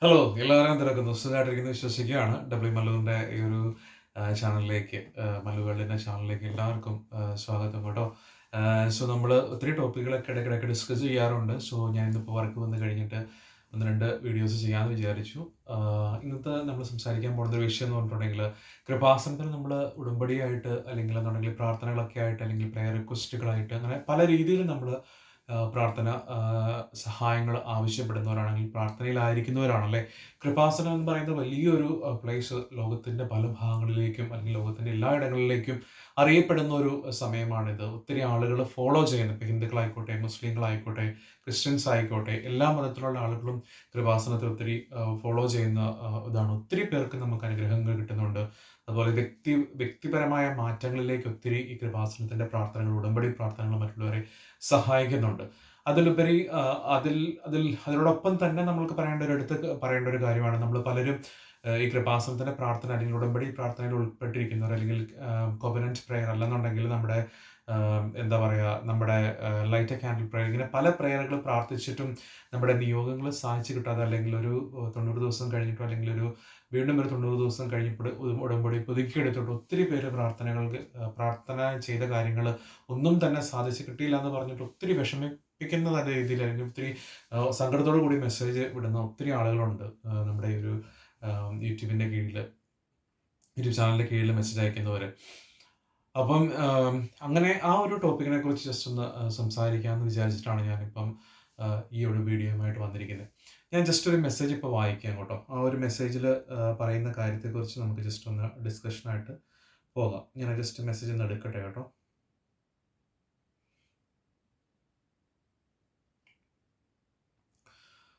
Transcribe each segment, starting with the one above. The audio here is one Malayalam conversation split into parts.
ഹലോ, എല്ലാവരും തിരക്കുന്നു സുഖമായിട്ടിരിക്കുന്നു വിശ്വസിക്കുകയാണ്. ഡബ്ല്യു മല്ലുവിൻ്റെ ഈ ഒരു ചാനലിലേക്ക്, മല്ലു വേൾഡിൻ്റെ ചാനലിലേക്ക് എല്ലാവർക്കും സ്വാഗതം കേട്ടോ. സോ നമ്മൾ ഒത്തിരി ടോപ്പിക്കുകളൊക്കെ ഇടയ്ക്കിടയ്ക്ക് ഡിസ്കസ് ചെയ്യാറുണ്ട്. സോ ഞാൻ ഇന്നിപ്പോൾ വർക്ക് വന്ന് കഴിഞ്ഞിട്ട് ഒന്ന് രണ്ട് വീഡിയോസ് ചെയ്യാമെന്ന് വിചാരിച്ചു. ഇന്നത്തെ നമ്മൾ സംസാരിക്കാൻ പോകുന്ന ഒരു വിഷയം എന്ന് പറഞ്ഞിട്ടുണ്ടെങ്കിൽ, കൃപാസനത്തിൽ നമ്മൾ ഉടമ്പടിയായിട്ട് അല്ലെങ്കിൽ എന്നുണ്ടെങ്കിൽ പ്രാർത്ഥനകളൊക്കെ ആയിട്ട് അല്ലെങ്കിൽ പ്രെയർ റിക്വസ്റ്റുകളായിട്ട് അങ്ങനെ പല രീതിയിൽ നമ്മൾ പ്രാർത്ഥന സഹായങ്ങൾ ആവശ്യപ്പെടുന്നവരാണെങ്കിൽ പ്രാർത്ഥനയിലായിരിക്കുന്നവരാണല്ലേ. കൃപാസനം എന്ന് പറയുന്നത് വലിയൊരു പ്ലേസ് ലോകത്തിൻ്റെ പല ഭാഗങ്ങളിലേക്കും അല്ലെങ്കിൽ ലോകത്തിൻ്റെ എല്ലാ ഇടങ്ങളിലേക്കും അറിയപ്പെടുന്ന ഒരു സമയമാണിത്. ഒത്തിരി ആളുകൾ ഫോളോ ചെയ്യുന്നു. ഇപ്പോൾ ഹിന്ദുക്കളായിക്കോട്ടെ, മുസ്ലിങ്ങളായിക്കോട്ടെ, ക്രിസ്ത്യൻസ് ആയിക്കോട്ടെ, എല്ലാ മതത്തിലുള്ള ആളുകളും കൃപാസനത്തെ ഒത്തിരി ഫോളോ ചെയ്യുന്ന ഇതാണ്. ഒത്തിരി പേർക്ക് നമുക്ക് അനുഗ്രഹങ്ങൾ കിട്ടുന്നുണ്ട്. അതുപോലെ വ്യക്തിപരമായ മാറ്റങ്ങളിലേക്ക് ഒത്തിരി ഈ കൃപാസനത്തിൻ്റെ പ്രാർത്ഥനകൾ, ഉടമ്പടി പ്രാർത്ഥനകൾ മറ്റുള്ളവരെ സഹായിക്കുന്നുണ്ട്. അതിലുപരി അതിൽ അതിൽ അതിനോടൊപ്പം തന്നെ നമ്മൾക്ക് പറയേണ്ട ഒരു കാര്യമാണ്, നമ്മൾ പലരും ഈ കൃപാസനത്തിൻ്റെ പ്രാർത്ഥന അല്ലെങ്കിൽ ഉടമ്പടി പ്രാർത്ഥനയിൽ ഉൾപ്പെട്ടിരിക്കുന്നവർ അല്ലെങ്കിൽ കോവനന്റ് പ്രെയർ അല്ലെന്നുണ്ടെങ്കിൽ നമ്മുടെ എന്താ പറയുക, നമ്മുടെ ലൈറ്റ് എ ക്യാൻഡിൽ പ്രെയർ, ഇങ്ങനെ പല പ്രെയറുകൾ പ്രാർത്ഥിച്ചിട്ടും നമ്മുടെ നിയോഗങ്ങൾ സാധിച്ചു കിട്ടാതെ അല്ലെങ്കിൽ ഒരു 90 ദിവസം കഴിഞ്ഞിട്ടോ അല്ലെങ്കിൽ വീണ്ടും ഒരു 90 ദിവസം കഴിഞ്ഞപ്പോൾ ഉടമ്പടി പുതുക്കിയെടുത്തിട്ട് ഒത്തിരി പേര് പ്രാർത്ഥന ചെയ്ത കാര്യങ്ങൾ ഒന്നും തന്നെ സാധിച്ചു കിട്ടിയില്ല എന്ന് പറഞ്ഞിട്ട് ഒത്തിരി വിഷമിപ്പിക്കുന്ന നല്ല രീതിയിൽ അല്ലെങ്കിൽ ഒത്തിരി സങ്കടത്തോടു കൂടി മെസ്സേജ് വിടുന്ന ഒത്തിരി ആളുകളുണ്ട്. നമ്മുടെ ഈ ഒരു യൂട്യൂബിൻ്റെ കീഴിൽ, യൂട്യൂബ് ചാനലിൻ്റെ കീഴിൽ മെസ്സേജ് അയക്കുന്നവർ. അപ്പം അങ്ങനെ ആ ഒരു ടോപ്പിക്കിനെ കുറിച്ച് ജസ്റ്റ് ഒന്ന് സംസാരിക്കാമെന്ന് വിചാരിച്ചിട്ടാണ് ഞാനിപ്പം ഈ ഒരു വീഡിയോയുമായിട്ട് വന്നിരിക്കുന്നത്. ഞാൻ ജസ്റ്റ് ഒരു മെസ്സേജ് ഇപ്പോൾ വായിക്കാം കേട്ടോ. ആ ഒരു മെസ്സേജിൽ പറയുന്ന കാര്യത്തെക്കുറിച്ച് നമുക്ക് ജസ്റ്റ് ഒന്ന് ഡിസ്കഷനായിട്ട് പോകാം. ഞാൻ ജസ്റ്റ് മെസ്സേജ് ഒന്ന് എടുക്കട്ടെ കേട്ടോ.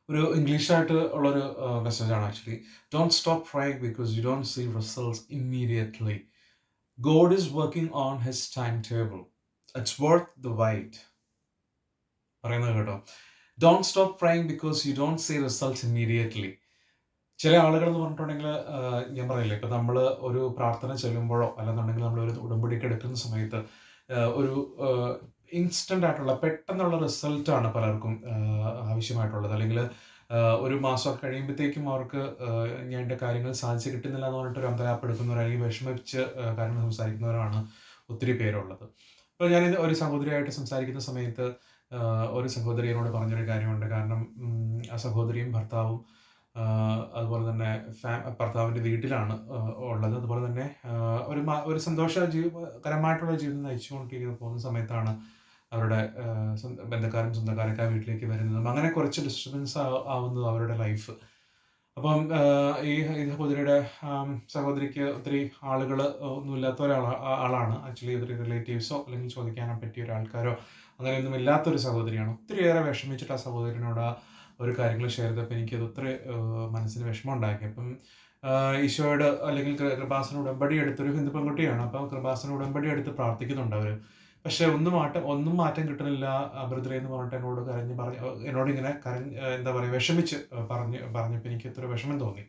ഒരു ഇംഗ്ലീഷായിട്ട് ഉള്ളൊരു മെസ്സേജാണ് actually. Don't stop praying because you don't see results immediately. God is working on his timetable. It's worth the wait. പറയുന്നത് കേട്ടോ. Don't stop praying because you don't see results immediately. ചില ആളുകൾ എന്ന് പറഞ്ഞിട്ടുണ്ടെങ്കിൽ, ഞാൻ പറയില്ലേ, ഇപ്പം നമ്മൾ ഒരു പ്രാർത്ഥന ചെല്ലുമ്പോഴോ അല്ലെന്നുണ്ടെങ്കിൽ നമ്മളൊരു ഉടമ്പടിക്ക് എടുക്കുന്ന സമയത്ത് ഒരു ഇൻസ്റ്റൻ്റ് ആയിട്ടുള്ള പെട്ടെന്നുള്ള റിസൾട്ടാണ് പലർക്കും ആവശ്യമായിട്ടുള്ളത്. അല്ലെങ്കിൽ ഒരു മാസമൊക്കെ കഴിയുമ്പോഴത്തേക്കും അവർക്ക് ഞാൻ എൻ്റെ കാര്യങ്ങൾ സാധിച്ച് കിട്ടുന്നില്ല എന്ന് പറഞ്ഞിട്ട് ഒരു അന്തരാപ്പെടുക്കുന്നവർ അല്ലെങ്കിൽ വിഷമിച്ച് കാര്യങ്ങൾ സംസാരിക്കുന്നവരാണ് ഒത്തിരി പേരുള്ളത്. അപ്പോൾ ഞാൻ ഒരു സഹോദരിയായിട്ട് സംസാരിക്കുന്ന സമയത്ത് ഒരു സഹോദരി എന്നോട് പറഞ്ഞൊരു കാര്യമുണ്ട്. കാരണം ആ സഹോദരിയും ഭർത്താവും അതുപോലെ തന്നെ ഭർത്താവിൻ്റെ വീട്ടിലാണ് ഉള്ളത്. അതുപോലെ തന്നെ ഒരു കരമായിട്ടുള്ള ജീവിതം നയിച്ചുകൊണ്ടിരിക്കുന്ന പോകുന്ന സമയത്താണ് അവരുടെ ബന്ധക്കാരും സ്വന്തക്കാരൊക്കെ വീട്ടിലേക്ക് വരുന്നതും അങ്ങനെ കുറച്ച് ഡിസ്റ്റർബൻസ് ആവുന്നത് അവരുടെ ലൈഫ്. അപ്പം ഈ സഹോദരിക്ക് ഒത്തിരി ആളുകൾ ഒന്നുമില്ലാത്ത ആളാണ് ആക്ച്വലി. ഒത്തിരി റിലേറ്റീവ്സോ അല്ലെങ്കിൽ ചോദിക്കാനോ പറ്റിയ ഒരാൾക്കാരോ അങ്ങനെയൊന്നും ഇല്ലാത്തൊരു സഹോദരിയാണ്. ഒത്തിരിയേറെ വിഷമിച്ചിട്ട് ആ സഹോദരനോട് ഒരു കാര്യങ്ങൾ ഷെയർ ചെയ്തപ്പോൾ എനിക്കത് ഒത്തിരി മനസ്സിന് വിഷമം ഉണ്ടാക്കി. അപ്പം ഈശോയോട് അല്ലെങ്കിൽ കൃപാസന ഉടമ്പടി എടുത്തൊരു ഹിന്ദു പെൺകുട്ടിയാണ്. അപ്പം കൃപാസന ഉടമ്പടി എടുത്ത് പ്രാർത്ഥിക്കുന്നുണ്ട് അവർ. പക്ഷെ ഒന്നും മാറ്റം കിട്ടണില്ല ബ്രദറെ എന്ന് പറഞ്ഞിട്ട് എന്നോട് ഇങ്ങനെ എന്താ പറയുക, വിഷമിച്ച് പറഞ്ഞപ്പോൾ എനിക്ക് ഇത്ര വിഷമം തോന്നി.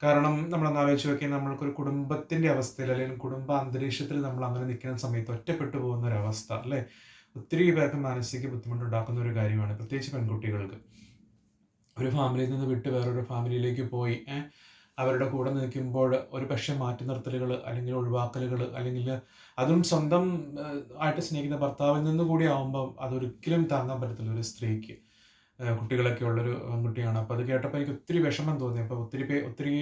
കാരണം നമ്മളൊന്ന് ആലോചിച്ച് നോക്കിയാൽ, നമ്മൾക്കൊരു കുടുംബത്തിൻ്റെ അവസ്ഥയിൽ അല്ലെങ്കിൽ കുടുംബ അന്തരീക്ഷത്തിൽ നമ്മൾ അങ്ങനെ നിൽക്കുന്ന സമയത്ത് ഒറ്റപ്പെട്ടു പോകുന്ന ഒരവസ്ഥ അല്ലേ, ഒത്തിരി പേർക്ക് മാനസിക ബുദ്ധിമുട്ടുണ്ടാക്കുന്ന ഒരു കാര്യമാണ്, പ്രത്യേകിച്ച് പെൺകുട്ടികൾക്ക്. ഒരു ഫാമിലിയിൽ നിന്ന് വിട്ട് വേറൊരു ഫാമിലിയിലേക്ക് പോയി അവരുടെ കൂടെ നിൽക്കുമ്പോൾ ഒരു പക്ഷേ മാറ്റി നിർത്തലുകൾ അല്ലെങ്കിൽ ഒഴിവാക്കലുകൾ അല്ലെങ്കിൽ അതും സ്വന്തം ആയിട്ട് സ്നേഹിക്കുന്ന ഭർത്താവിൽ നിന്ന് കൂടി ആകുമ്പോൾ അതൊരിക്കലും താങ്ങാൻ പറ്റത്തില്ല ഒരു സ്ത്രീക്ക്. കുട്ടികളൊക്കെ ഉള്ളൊരു പെൺകുട്ടിയാണ്. അപ്പോൾ അത് കേട്ടപ്പോൾ എനിക്ക് ഒത്തിരി വിഷമം തോന്നി. അപ്പോൾ ഒത്തിരി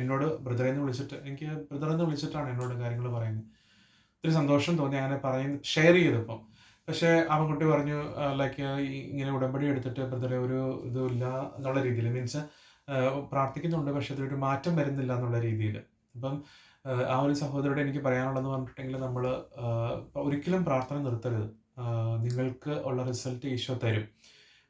എന്നോട് ബ്രദറെന്ന് വിളിച്ചിട്ട്, എനിക്ക് ബ്രദറെന്ന് വിളിച്ചിട്ടാണ് എന്നോട് കാര്യങ്ങൾ പറയുന്നത്. ഒത്തിരി സന്തോഷം തോന്നി അങ്ങനെ ഷെയർ ചെയ്തപ്പം. പക്ഷേ ആ പെൺകുട്ടി പറഞ്ഞു, ലൈക്ക് ഇങ്ങനെ ഉടമ്പടി എടുത്തിട്ട് ബ്രദറെ ഒരു ഇതുമില്ല എന്നുള്ള രീതിയിൽ, മീൻസ് പ്രാർത്ഥിക്കുന്നുണ്ട് പക്ഷെ അതൊരു മാറ്റം വരുന്നില്ല എന്നുള്ള രീതിയിൽ. അപ്പം ആ ഒരു സഹോദരിയോട് എനിക്ക് പറയാനുള്ളതെന്ന് പറഞ്ഞിട്ടുണ്ടെങ്കിൽ, നമ്മൾ ഒരിക്കലും പ്രാർത്ഥന നിർത്തരുത്. നിങ്ങൾക്ക് ഉള്ള റിസൾട്ട് ഈശോ തരും.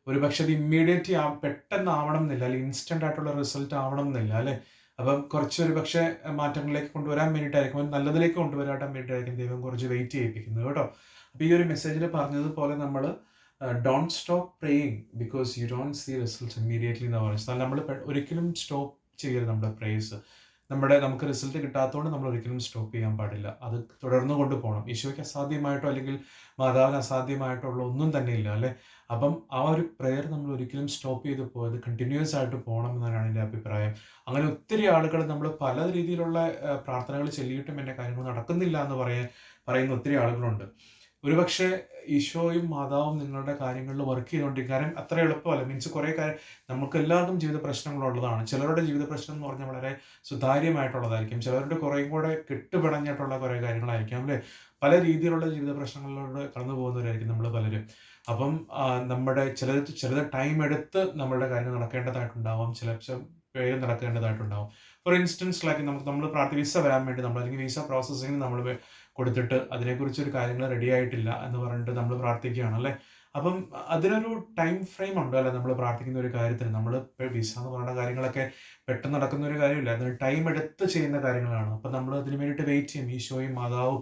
ഒരു പക്ഷെ അത് ഇമ്മീഡിയറ്റ് പെട്ടെന്ന് ആവണം എന്നില്ല, അല്ലെങ്കിൽ ഇൻസ്റ്റൻ്റ് ആയിട്ടുള്ള റിസൾട്ട് ആവണം എന്നില്ല അല്ലേ. അപ്പം കുറച്ചൊരു പക്ഷേ മാറ്റങ്ങളിലേക്ക് കൊണ്ടുവരാൻ വേണ്ടിയിട്ടായിരിക്കും, നല്ലതിലേക്ക് കൊണ്ടുവരാൻ വേണ്ടിയിട്ടായിരിക്കും ദൈവം കുറച്ച് വെയിറ്റ് ചെയ്യിപ്പിക്കുന്നത് കേട്ടോ. അപ്പോൾ ഈ ഒരു മെസ്സേജിൽ പറഞ്ഞതുപോലെ നമ്മൾ don't stop praying because you don't see results immediately എന്ന് പറഞ്ഞാൽ നമ്മൾ ഒരിക്കലും സ്റ്റോപ്പ് ചെയ്യരുത് നമ്മുടെ പ്രേയേഴ്സ്. നമുക്ക് റിസൾട്ട് കിട്ടാത്തതുകൊണ്ട് നമ്മൾ ഒരിക്കലും സ്റ്റോപ്പ് ചെയ്യാൻ പാടില്ല. അത് തുടർന്ന് കൊണ്ടുപോകണം. ഈശോയ്ക്ക് അസാധ്യമായിട്ടോ അല്ലെങ്കിൽ മാതാവിന് അസാധ്യമായിട്ടുള്ള ഒന്നും തന്നെ ഇല്ല അല്ലേ? അപ്പം ആ ഒരു പ്രെയർ നമ്മൾ ഒരിക്കലും സ്റ്റോപ്പ് ചെയ്ത് പോയത് കണ്ടിന്യൂസ് ആയിട്ട് പോകണം എന്നാണ് എൻ്റെ അഭിപ്രായം. അങ്ങനെ ഒത്തിരി ആളുകൾ നമ്മൾ പല രീതിയിലുള്ള പ്രാർത്ഥനകൾ ചൊല്ലിയിട്ടും എൻ്റെ കാര്യങ്ങൾ നടക്കുന്നില്ല എന്ന് പറയുന്ന ഒത്തിരി ആളുകളുണ്ട്. ഒരുപക്ഷെ ഈശോയും മാതാവും നിങ്ങളുടെ കാര്യങ്ങളിൽ വർക്ക് ചെയ്തുകൊണ്ടിരിക്കും. കാരണം അത്ര എളുപ്പമല്ല. മീൻസ് കുറേ കാര്യം നമുക്ക് എല്ലാവർക്കും ജീവിത പ്രശ്നങ്ങളുള്ളതാണ്. ചിലരുടെ ജീവിത പ്രശ്നം എന്ന് പറഞ്ഞാൽ വളരെ സുതാര്യമായിട്ടുള്ളതായിരിക്കും. ചിലരുടെ കുറേയും കൂടെ കെട്ടുപിണഞ്ഞിട്ടുള്ള കുറേ കാര്യങ്ങളായിരിക്കാം അല്ലേ? പല രീതിയിലുള്ള ജീവിത പ്രശ്നങ്ങളിലൂടെ കടന്നു പോകുന്നവരായിരിക്കും നമ്മൾ പലരും. അപ്പം നമ്മുടെ ചിലത് ടൈം എടുത്ത് നമ്മളുടെ കാര്യങ്ങൾ നടക്കേണ്ടതായിട്ടുണ്ടാവാം. വേഗം നടക്കേണ്ടതായിട്ടുണ്ടാവും. ഫോർ ഇൻസ്റ്റൻസ് ലൈക്ക് നമ്മൾ വിസ വരാൻ വേണ്ടി അല്ലെങ്കിൽ വിസ പ്രോസസ്സിങ്ങിന് നമ്മൾ കൊടുത്തിട്ട് അതിനെക്കുറിച്ചൊരു കാര്യങ്ങൾ റെഡി ആയിട്ടില്ല എന്ന് പറഞ്ഞിട്ട് നമ്മൾ പ്രാർത്ഥിക്കുകയാണ് അല്ലേ? അപ്പം അതിനൊരു ടൈം ഫ്രെയിം ഉണ്ട് അല്ലേ? നമ്മൾ പ്രാർത്ഥിക്കുന്ന ഒരു കാര്യത്തിന് നമ്മൾ വിസ എന്ന് പറയുന്ന കാര്യങ്ങളൊക്കെ പെട്ടെന്ന് നടക്കുന്ന ഒരു കാര്യമില്ല. അതിന് ടൈം എടുത്ത് ചെയ്യുന്ന കാര്യങ്ങളാണ്. അപ്പം നമ്മൾ അതിന് വേണ്ടിയിട്ട് വെയിറ്റ് ചെയ്യും. ഈശോയും മാതാവും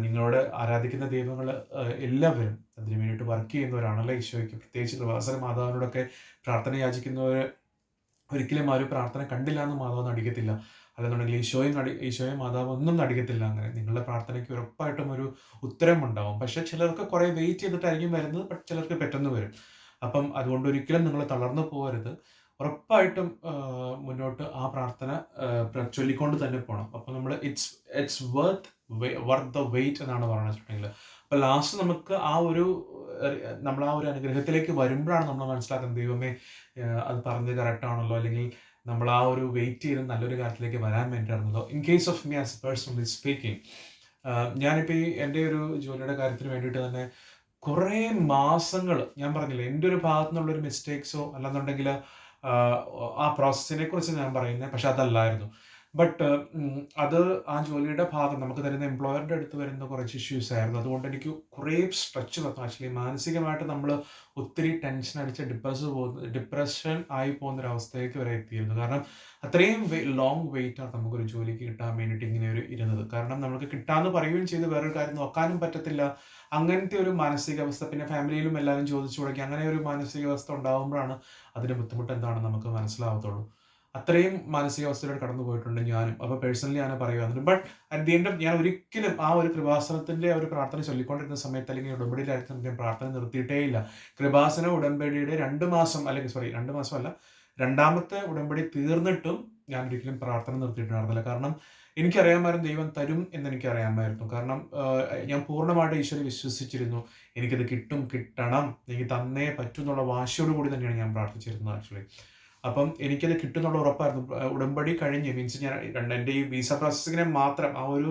നിങ്ങളോട് ആരാധിക്കുന്ന ദൈവങ്ങൾ എല്ലാവരും അതിന് വേണ്ടിയിട്ട് വർക്ക് ചെയ്യുന്നവരാണല്ലേ? ഈശോയ്ക്ക് പ്രത്യേകിച്ച് കൃപാസന മാതാവിനോടൊക്കെ പ്രാർത്ഥന യാചിക്കുന്നവർ ഒരിക്കലും ആ ഒരു പ്രാർത്ഥന കണ്ടില്ല എന്ന് മാതാവ് നടിക്കത്തില്ല. അല്ലെന്നുണ്ടെങ്കിൽ ഈശോയും മാതാവ് ഒന്നും നടിക്കത്തില്ല. അങ്ങനെ നിങ്ങളുടെ പ്രാർത്ഥനയ്ക്ക് ഉറപ്പായിട്ടും ഒരു ഉത്തരം ഉണ്ടാവും. പക്ഷെ ചിലർക്ക് കുറേ വെയിറ്റ് ചെയ്തിട്ടായിരിക്കും വരുന്നത്. ബട്ട് ചിലർക്ക് പെട്ടെന്ന് വരും. അപ്പം അതുകൊണ്ട് ഒരിക്കലും നിങ്ങൾ തളർന്നു പോകരുത്. ഉറപ്പായിട്ടും മുന്നോട്ട് ആ പ്രാർത്ഥന ചൊല്ലിക്കൊണ്ട് തന്നെ പോകണം. അപ്പം നമ്മൾ ഇറ്റ്സ് വർത്ത് ദ വെയിറ്റ് എന്നാണ് പറഞ്ഞിട്ടുണ്ടെങ്കിൽ. അപ്പോൾ ലാസ്റ്റ് നമുക്ക് നമ്മൾ ആ ഒരു അനുഗ്രഹത്തിലേക്ക് വരുമ്പോഴാണ് നമ്മൾ മനസ്സിലാക്കുന്നത്, ദൈവമേ അത് പറഞ്ഞത് കറക്റ്റാണല്ലോ, അല്ലെങ്കിൽ നമ്മൾ ആ ഒരു വെയിറ്റ് ചെയ്ത് നല്ലൊരു കാര്യത്തിലേക്ക് വരാൻ വേണ്ടിയിട്ടായിരുന്നല്ലോ. In case of me as a personally speaking, ഞാനിപ്പോൾ എൻ്റെ ഒരു ജോലിയുടെ കാര്യത്തിന് വേണ്ടിയിട്ട് തന്നെ കുറേ മാസങ്ങൾ, ഞാൻ പറഞ്ഞില്ലേ എൻ്റെ ഒരു ഭാഗത്തു നിന്നുള്ളൊരു മിസ്റ്റേക്സോ അല്ലെന്നുണ്ടെങ്കിൽ ആ പ്രോസസ്സിനെ കുറിച്ച് ഞാൻ പറയുന്നത്, പക്ഷെ അതല്ലായിരുന്നു. ബട്ട് അത് ആ ജോലിയുടെ ഭാഗം നമുക്ക് തരുന്ന എംപ്ലോയറുടെ അടുത്ത് വരുന്ന കുറച്ച് ഇഷ്യൂസ് ആയിരുന്നു. അതുകൊണ്ട് എനിക്ക് കുറേ സ്ട്രെച്ച് വന്നു. ആക്ച്വലി മാനസികമായിട്ട് നമ്മൾ ഒത്തിരി ടെൻഷൻ അടിച്ച് ഡിപ്രഷൻ ആയി പോകുന്നൊരവസ്ഥയിലേക്ക് വരെ എത്തിയിരുന്നു. കാരണം അത്രയും ലോങ് വെയിറ്റ് ആണ് നമുക്കൊരു ജോലിക്ക് കിട്ടാൻ വേണ്ടിയിട്ട് ഇങ്ങനെ ഇരുന്നത്. കാരണം നമുക്ക് കിട്ടാമെന്ന് പറയുകയും ചെയ്ത് വേറൊരു കാര്യം നോക്കാനും പറ്റത്തില്ല. അങ്ങനത്തെ ഒരു മാനസികാവസ്ഥ. പിന്നെ ഫാമിലിയിലും എല്ലാവരും ചോദിച്ചു തുടങ്ങി. അങ്ങനെ ഒരു മാനസികാവസ്ഥ ഉണ്ടാകുമ്പോഴാണ് അതിൻ്റെ ബുദ്ധിമുട്ട് എന്താണെന്ന് നമുക്ക് മനസ്സിലാവത്തുള്ളൂ. അത്രയും മാനസികാവസ്ഥയിലൂടെ കടന്നു പോയിട്ടുണ്ട് ഞാനും. അപ്പോൾ പേഴ്സണലി ഞാൻ പറയുകയാണ്. ബട്ട് അറ്റ് ദി എൻഡ് ഞാൻ ഒരിക്കലും ആ ഒരു കൃപാസനത്തിൻ്റെ ഒരു പ്രാർത്ഥന ചൊല്ലിക്കൊണ്ടിരുന്ന സമയത്ത് അല്ലെങ്കിൽ ഉടമ്പടിയിലായിരുന്നു ഞാൻ പ്രാർത്ഥന നിർത്തിയിട്ടേ ഇല്ല. കൃപാസന ഉടമ്പടിയുടെ 2 മാസം അല്ലെങ്കിൽ 2 മാസമല്ല, രണ്ടാമത്തെ ഉടമ്പടി തീർന്നിട്ടും ഞാൻ ഒരിക്കലും പ്രാർത്ഥന നിർത്തിയിട്ടുണ്ടായിരുന്നില്ല. കാരണം എനിക്കറിയാമായിരുന്നു ദൈവം തരും എന്നെനിക്കറിയാമായിരുന്നു. കാരണം ഞാൻ പൂർണ്ണമായിട്ട് ഈശോയെ വിശ്വസിച്ചിരുന്നു. എനിക്കത് കിട്ടണം, എനിക്ക് തന്നേ പറ്റൂ എന്നുള്ള വാശിയോട് കൂടി തന്നെയാണ് ഞാൻ പ്രാർത്ഥിച്ചിരുന്നത് ആക്ച്വലി. അപ്പം എനിക്കത് കിട്ടുന്നുള്ള ഉറപ്പായിരുന്നു. ഉടമ്പടി കഴിഞ്ഞ് മീൻസ് ഞാൻ എൻ്റെ ഈ വിസ പ്രോസസ്സിങ്ങിനെ മാത്രം ആ ഒരു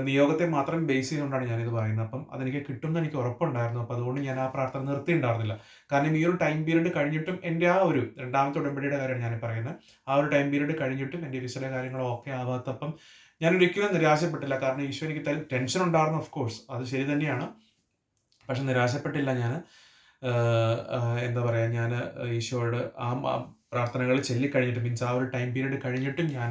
നിയോഗത്തെ മാത്രം ബേസ് ചെയ്തുകൊണ്ടാണ് ഞാനിത് പറയുന്നത്. അപ്പം അതെനിക്ക് കിട്ടുമെന്ന് എനിക്ക് ഉറപ്പുണ്ടായിരുന്നു. അപ്പോൾ അതുകൊണ്ട് ഞാൻ ആ പ്രാർത്ഥന നിർത്തിയിട്ടുണ്ടായിരുന്നില്ല. കാരണം ഈ ഒരു ടൈം പീരീഡ് കഴിഞ്ഞിട്ടും എൻ്റെ ആ ഒരു രണ്ടാമത്തെ ഉടമ്പടിയുടെ കാര്യമാണ് ഞാൻ പറയുന്നത്. ആ ഒരു ടൈം പീരീഡ് കഴിഞ്ഞിട്ടും എൻ്റെ വിസയുടെ കാര്യങ്ങൾ ഓക്കെ ആവാത്തപ്പം ഞാൻ ഒരിക്കലും നിരാശപ്പെട്ടില്ല. കാരണം ഈശോ എനിക്ക് ടെൻഷൻ ഉണ്ടായിരുന്നു, ഓഫ് കോഴ്സ് അത് ശരി തന്നെയാണ്. പക്ഷെ നിരാശപ്പെട്ടില്ല ഞാൻ. എന്താ പറയുക, ഞാൻ ഈശോയോട് ആ പ്രാർത്ഥനകൾ ചൊല്ലിക്കഴിഞ്ഞിട്ട് മീൻസ് ആ ഒരു ടൈം പീരീഡ് കഴിഞ്ഞിട്ടും ഞാൻ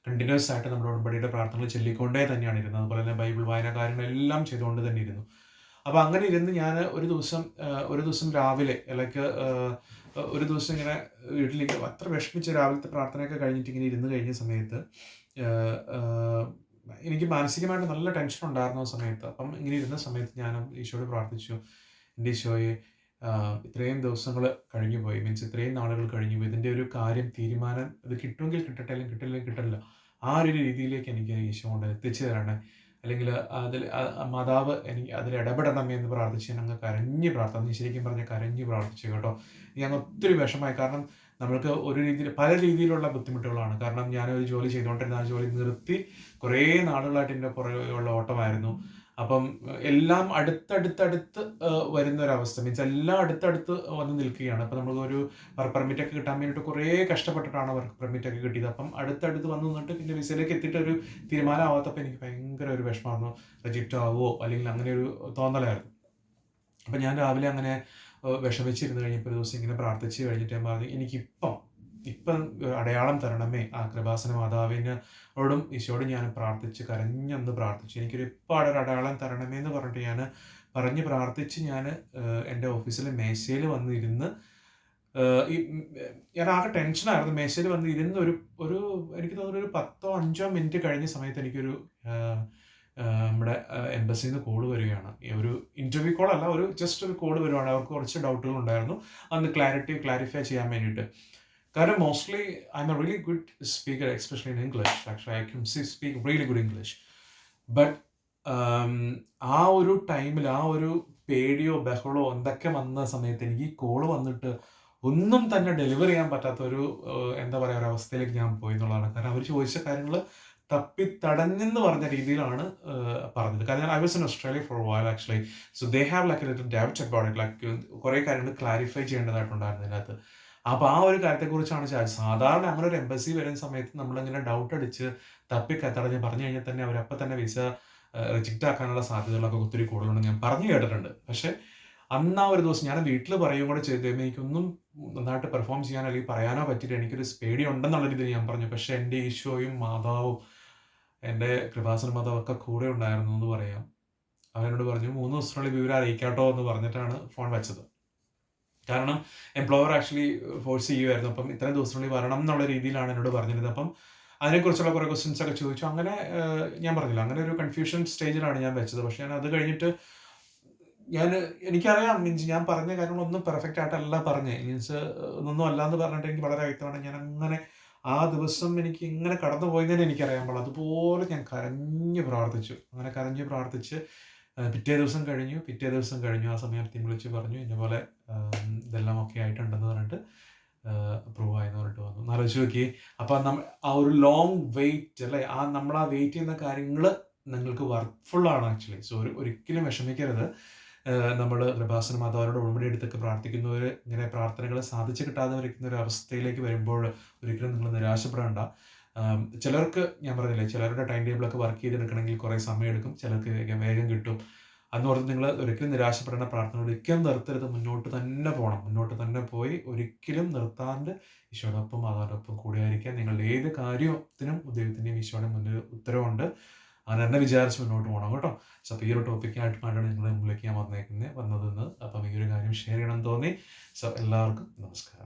കണ്ടിന്യൂസ് ആയിട്ട് നമ്മുടെ ഉടമ്പടിയുടെ പ്രാർത്ഥനകൾ ചൊല്ലിക്കൊണ്ടേ തന്നെയാണ് ഇരുന്നത്. അതുപോലെ തന്നെ ബൈബിൾ വായന കാര്യങ്ങളെല്ലാം ചെയ്തുകൊണ്ട് തന്നെ ഇരുന്നു. അപ്പോൾ അങ്ങനെ ഇരുന്ന് ഞാൻ ഒരു ദിവസം രാവിലെ ഒരു ദിവസം ഇങ്ങനെ വീട്ടിലേക്ക് അത്ര വിഷമിച്ച് രാവിലത്തെ പ്രാർത്ഥനയൊക്കെ കഴിഞ്ഞിട്ട് ഇങ്ങനെ ഇരുന്ന് കഴിഞ്ഞ സമയത്ത് എനിക്ക് മാനസികമായിട്ട് നല്ല ടെൻഷൻ ഉണ്ടായിരുന്ന സമയത്ത്, അപ്പം ഇങ്ങനെ ഇരുന്ന സമയത്ത് ഞാൻ ഈശോയോട് പ്രാർത്ഥിച്ചു, എൻ്റെ ഈശോയെ ഇത്രയും ദിവസങ്ങൾ കഴിഞ്ഞു പോയി, മീൻസ് ഇത്രയും നാളുകൾ കഴിഞ്ഞു പോയി, ഇതിൻ്റെ ഒരു കാര്യം തീരുമാനം ഇത് കിട്ടുമെങ്കിൽ കിട്ടട്ടെ, അല്ലെങ്കിൽ കിട്ടില്ലെങ്കിൽ കിട്ടില്ല, ആ ഒരു രീതിയിലേക്ക് എനിക്ക് ഈശോ കൊണ്ട് എത്തിച്ചു തരണേ, അല്ലെങ്കിൽ മാതാവ് എനിക്ക് അതിൽ ഇടപെടണമേ എന്ന് പ്രാർത്ഥിച്ച് ഞാൻ അങ്ങ് കരഞ്ഞ് പ്രാർത്ഥന, ശരിക്കും പറഞ്ഞ് കരഞ്ഞ് പ്രാർത്ഥിച്ചു കേട്ടോ. ഞാൻ ഒത്തിരി വിഷമമായി. കാരണം നമ്മൾക്ക് പല രീതിയിലുള്ള ബുദ്ധിമുട്ടുകളാണ്. കാരണം ഞാനൊരു ജോലി ചെയ്തുകൊണ്ടിരുന്ന ആ ജോലി നിർത്തി കുറേ നാളുകളായിട്ട് എൻ്റെ പുറകെയുള്ള ഓട്ടമായിരുന്നു. അപ്പം എല്ലാം അടുത്തടുത്ത് വരുന്നൊരവസ്ഥ, മീൻസ് എല്ലാം അടുത്തടുത്ത് വന്ന് നിൽക്കുകയാണ്. അപ്പം നമുക്കൊരു വർക്ക് പെർമിറ്റൊക്കെ കിട്ടാൻ വേണ്ടിയിട്ട് കുറേ കഷ്ടപ്പെട്ടിട്ടാണ് വർക്ക് പെർമിറ്റൊക്കെ കിട്ടിയത്. അപ്പം അടുത്തടുത്ത് വന്ന് നിന്നിട്ട് പിന്നെ വിസയിലേക്ക് എത്തിയിട്ടൊരു തീരുമാനം ആവാത്തപ്പോൾ എനിക്ക് ഭയങ്കര ഒരു വിഷമമായിരുന്നു. റിജക്റ്റ് ആവുമോ അല്ലെങ്കിൽ അങ്ങനെ ഒരു തോന്നലായിരുന്നു. അപ്പം ഞാൻ രാവിലെ അങ്ങനെ വിഷമിച്ചിരുന്ന് കഴിഞ്ഞപ്പോൾ ഒരു ദിവസം ഇങ്ങനെ പ്രാർത്ഥിച്ച് കഴിഞ്ഞിട്ട് ഞാൻ പറഞ്ഞു, എനിക്കിപ്പം അടയാളം തരണമേ, ആ കൃപാസന മാതാവിനോടും ഈശോടും ഞാൻ കരഞ്ഞൊന്ന് പ്രാർത്ഥിച്ചു. എനിക്കൊരു ഒരു അടയാളം തരണമേ എന്ന് പറഞ്ഞിട്ട് ഞാൻ പ്രാർത്ഥിച്ച് ഞാൻ എൻ്റെ ഓഫീസിലെ മേശയിൽ വന്നിരുന്ന് ഈ ഞാൻ ആകെ ടെൻഷനായിരുന്നു. മേശയിൽ വന്ന് ഇരുന്ന് ഒരു ഒരു എനിക്ക് തോന്നുന്നു ഒരു 10-5 കഴിഞ്ഞ സമയത്ത് എനിക്കൊരു നമ്മുടെ എംബസിയിൽ നിന്ന് കോൾ വരികയാണ്. ഈ ഒരു ഇൻ്റർവ്യൂ കോൾ അല്ല, ഒരു ജസ്റ്റ് ഒരു കോൾ വരുവാണ്. അവർക്ക് കുറച്ച് ഡൗട്ടുകൾ ഉണ്ടായിരുന്നു. അന്ന് ക്ലാരിഫൈ ചെയ്യാൻ വേണ്ടിയിട്ട്. കാരണം mostly I M A really good speaker, especially in English. Actually I can speak really good English. But ആ ഒരു ടൈമിൽ ആ ഒരു പേടിയോ ബഹളോ എന്തൊക്കെ വന്ന സമയത്ത് എനിക്ക് ഈ കോള് വന്നിട്ട് ഒന്നും തന്നെ ഡെലിവർ ചെയ്യാൻ പറ്റാത്ത ഒരു എന്താ പറയുക, ഒരു അവസ്ഥയിലേക്ക് ഞാൻ പോയി എന്നുള്ളതാണ്. കാരണം അവർ ചോദിച്ച കാര്യങ്ങൾ തപ്പിത്തടഞ്ഞെന്ന് പറഞ്ഞ രീതിയിലാണ് പറഞ്ഞത്. കാരണം I was in Australia for while actually. So they have like little doubt about it. Like കുറേ കാര്യങ്ങൾ ക്ലാരിഫൈ ചെയ്യേണ്ടതായിട്ടുണ്ടായിരുന്നു ഇതിനകത്ത്. അപ്പോൾ ആ ഒരു കാര്യത്തെക്കുറിച്ചാണ് ചോദിച്ചത്. സാധാരണ അങ്ങനെ ഒരു എംബസി വരുന്ന സമയത്ത് നമ്മളിങ്ങനെ ഡൗട്ട് അടിച്ച് തപ്പിത്തടഞ്ഞ് പറഞ്ഞു കഴിഞ്ഞാൽ തന്നെ അവരപ്പം തന്നെ വിസ റിജക്റ്റ് ആക്കാനുള്ള സാധ്യതകളൊക്കെ ഒത്തിരി കൂടുതലുണ്ടെന്ന് ഞാൻ പറഞ്ഞു കേട്ടിട്ടുണ്ട്. പക്ഷേ അന്ന് ആ ഒരു ദിവസം ഞാൻ വീട്ടിൽ പറയുകയും കൂടെ ചെയ്ത് കഴിയുമ്പോൾ എനിക്കൊന്നും നന്നായിട്ട് പെർഫോം ചെയ്യാനോ അല്ലെങ്കിൽ പറയാനോ പറ്റിയിട്ട് എനിക്കൊരു പേടി ഉണ്ടെന്നുള്ള രീതിയിൽ ഞാൻ പറഞ്ഞു. പക്ഷേ എൻ്റെ ഈശോയും മാതാവും എൻ്റെ കൃപാസന മാതാവും ഒക്കെ കൂടെ ഉണ്ടായിരുന്നു എന്ന് പറയാം. അവരോട് പറഞ്ഞു 3 ദിവസത്തിനുള്ളിൽ വിവരം അറിയിക്കാട്ടോ എന്ന് പറഞ്ഞിട്ടാണ് ഫോൺ വെച്ചത്. കാരണം എംപ്ലോയർ ആക്ച്വലി ഫോഴ്സ് ചെയ്യുമായിരുന്നു. അപ്പം ഇത്രയും ദിവസത്തിനുള്ളിൽ വരണം എന്നുള്ള രീതിയിലാണ് എന്നോട് പറഞ്ഞിരുന്നത്. അപ്പം അതിനെക്കുറിച്ചുള്ള കുറേ ക്വസ്റ്റ്യൻസ് ഒക്കെ ചോദിച്ചു. അങ്ങനെ ഞാൻ പറഞ്ഞില്ല, അങ്ങനെ ഒരു കൺഫ്യൂഷൻ സ്റ്റേജിലാണ് ഞാൻ വെച്ചത്. പക്ഷേ ഞാൻ അത് കഴിഞ്ഞിട്ട് എനിക്കറിയാം, മീൻസ് ഞാൻ പറഞ്ഞ കാര്യങ്ങളൊന്നും പെർഫെക്റ്റ് ആയിട്ടല്ല പറഞ്ഞത്. മീൻസ് ഒന്നും അല്ലാന്ന് പറഞ്ഞിട്ട് എനിക്ക് വളരെ വ്യക്തമാണ്. ഞാൻ അങ്ങനെ ആ ദിവസം എനിക്ക് ഇങ്ങനെ കടന്നു പോയതെന്ന് എനിക്കറിയാൻ പാടില്ല. അതുപോലെ ഞാൻ കരഞ്ഞ് പ്രാർത്ഥിച്ചു. അങ്ങനെ കരഞ്ഞ് പ്രാർത്ഥിച്ച് പിറ്റേ ദിവസം കഴിഞ്ഞു. ആ സമയത്ത് വിളിച്ച് പറഞ്ഞു ഇന്നപോലെ ഇതെല്ലാം ഓക്കെ ആയിട്ടുണ്ടെന്ന് പറഞ്ഞിട്ട് അപ്രൂവ് ആയെന്ന് പറഞ്ഞിട്ട് വന്നു. ആലോചിച്ച് നോക്കി. അപ്പം ആ ഒരു ലോങ് വെയിറ്റ് അല്ലേ, നമ്മൾ ആ വെയിറ്റ് ചെയ്യുന്ന കാര്യങ്ങൾ നിങ്ങൾക്ക് വർക്ക്ഫുള്ളാണ് ആക്ച്വലി. സോ ഒരിക്കലും വിഷമിക്കരുത്. നമ്മൾ കൃപാസന മാതാവിനോട് ഉടമ്പടി എടുത്തൊക്കെ പ്രാർത്ഥിക്കുന്നവർ ഇങ്ങനെ പ്രാർത്ഥനകൾ സാധിച്ചു കിട്ടാതെ വരയ്ക്കുന്ന ഒരു അവസ്ഥയിലേക്ക് വരുമ്പോൾ ഒരിക്കലും നിങ്ങൾ നിരാശപ്പെടേണ്ട. ചിലർക്ക് ഞാൻ പറഞ്ഞില്ലേ, ചിലരുടെ ടൈം ടേബിളൊക്കെ വർക്ക് ചെയ്തെടുക്കണമെങ്കിൽ കുറേ സമയമെടുക്കും, ചിലർക്ക് വേഗം കിട്ടും. അന്ന് ഓർത്ത് നിങ്ങൾ ഒരിക്കലും നിരാശപ്പെടേണ്ട. പ്രാർത്ഥന ഒരിക്കലും നിർത്തരുത്. മുന്നോട്ട് തന്നെ പോയി ഒരിക്കലും നിർത്താണ്ട് ഈശോടൊപ്പം മാതാവിനൊപ്പം കൂടെയായിരിക്കാൻ. നിങ്ങളുടെ ഏത് കാര്യത്തിനും ദൈവത്തിൻ്റെയും ഈശോയുടെ മുന്നിൽ ഉത്തരവുണ്ട്. അങ്ങനെ തന്നെ വിചാരിച്ച് മുന്നോട്ട് പോകണം കേട്ടോ. സോ അപ്പോൾ ഈ ഒരു ടോപ്പിക്കായിട്ടുമായിട്ടാണ് നിങ്ങളുടെ മുമ്പിലേക്ക് ഞാൻ വന്നതെന്ന്. അപ്പം ഈ ഒരു കാര്യം ഷെയർ ചെയ്യണമെന്ന് തോന്നി. സോ എല്ലാവർക്കും നമസ്കാരം.